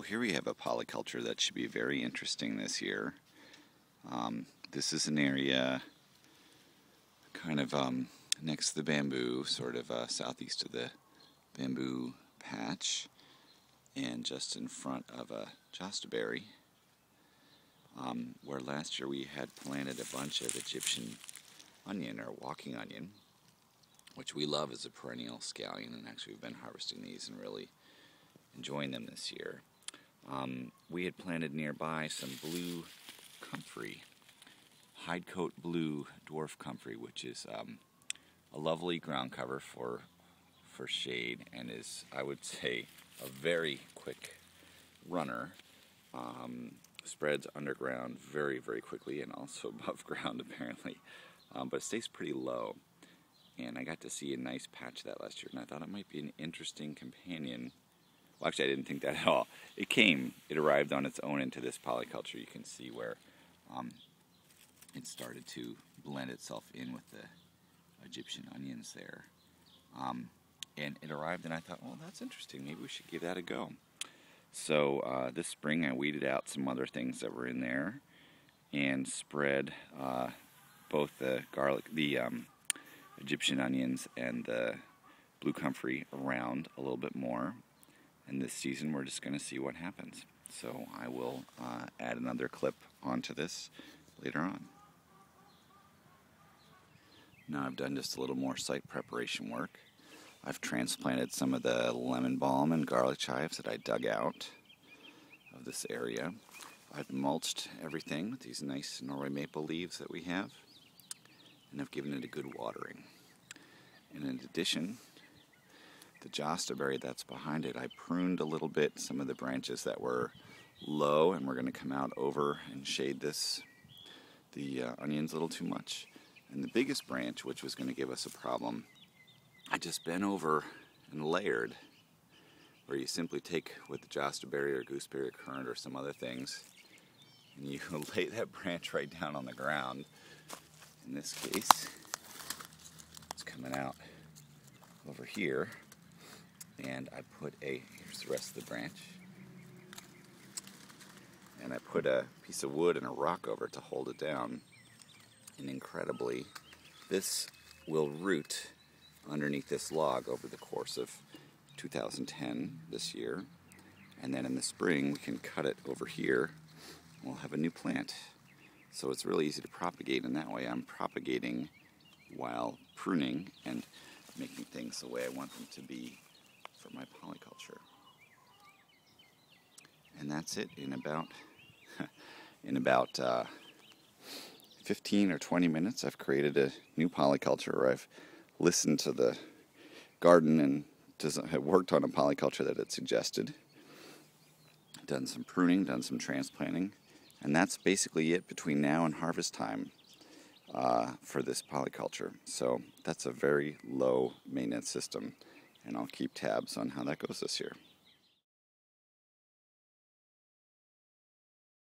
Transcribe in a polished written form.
here we have a polyculture that should be very interesting this year. This is an area kind of next to the bamboo, sort of southeast of the bamboo patch, and just in front of a Jostaberry, where last year we had planted a bunch of Egyptian onion, or walking onion, which we love as a perennial scallion, and actually we've been harvesting these and really enjoying them this year. We had planted nearby some blue Comfrey, Hidecote Blue dwarf Comfrey, which is a lovely ground cover for shade, and is, I would say, a very quick runner. Spreads underground very, very quickly, and also above ground apparently, but it stays pretty low. And I got to see a nice patch of that last year, and I thought it might be an interesting companion. Well, actually, I didn't think that at all. It arrived on its own into this polyculture. You can see where it started to blend itself in with the Egyptian onions there. And it arrived, and I thought, well, that's interesting. Maybe we should give that a go. So this spring, I weeded out some other things that were in there, and spread both the Egyptian onions and the blue Comfrey around a little bit more. And this season we're just going to see what happens. So I will add another clip onto this later on. Now I've done just a little more site preparation work. I've transplanted some of the lemon balm and garlic chives that I dug out of this area. I've mulched everything with these nice Norway maple leaves that we have, and I've given it a good watering. And in addition, the Jostaberry that's behind it, I pruned a little bit some of the branches that were low and were going to come out over and shade the onions a little too much. And the biggest branch, which was going to give us a problem, I just bent over and layered, where you simply take with the Jostaberry or gooseberry or currant or some other things, and you lay that branch right down on the ground. In this case, it's coming out over here, and I put here's the rest of the branch, and I put a piece of wood and a rock over it to hold it down, and incredibly, this will root underneath this log over the course of 2010 this year, and then in the spring we can cut it over here. We'll have a new plant. So it's really easy to propagate in that way. I'm propagating while pruning and making things the way I want them to be for my polyculture. And that's it. In about 15 or 20 minutes, I've created a new polyculture where I've listened to the garden and have worked on a polyculture that it suggested. Done some pruning, done some transplanting. And that's basically it between now and harvest time for this polyculture. So that's a very low maintenance system, and I'll keep tabs on how that goes this year.